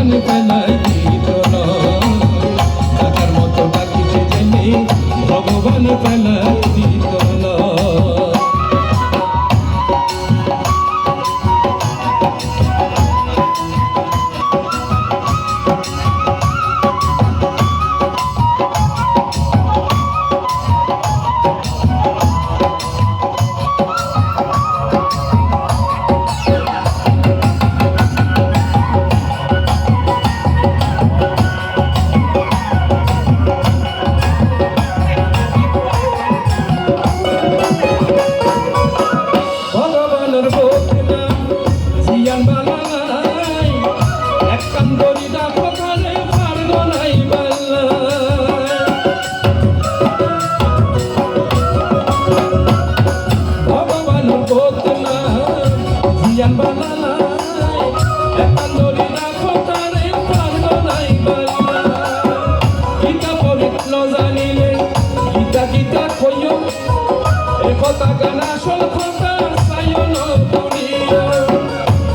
ভগবান ফেলাই দিত না, টাকার মতো ডাকিতে জেনে ভগবান ফেলাই দিত না।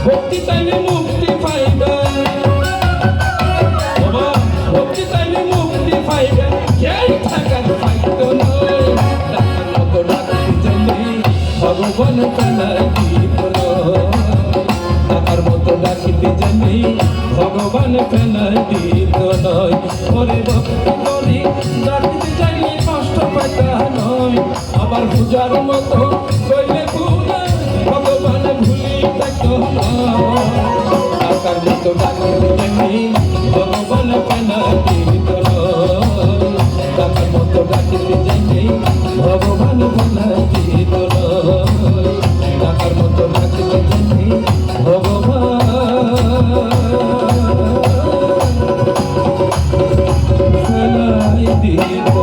ভক্তি তাইলে মুক্তি পাইবে, ভক্তি তাইলে মুক্তি পাইবে, কেউ টাকার পাইত নয়, টাকার মতো ডাকতে জেনে ভগবান ফেলাই দিত না, টাকার মতো ডাকিতে জেনে ভগবান ফেলাই দিত নয়। ওরে ভক্তি করি ডাকিতে চাইলে কষ্ট পাইতা নয়, আবার পূজার মতো কইলে পূজা ভগবান ভুলি থাকত না, টাকার মতো ডাকিতে জেনে ভগবান ফেলাই দিত নয়, টাকার মতো ডাকিতে জেনে ভগবান ফেলাই দিত নয়, টাকার মতো ডাকিতে জেনে ভগবান ফেলাই দিত।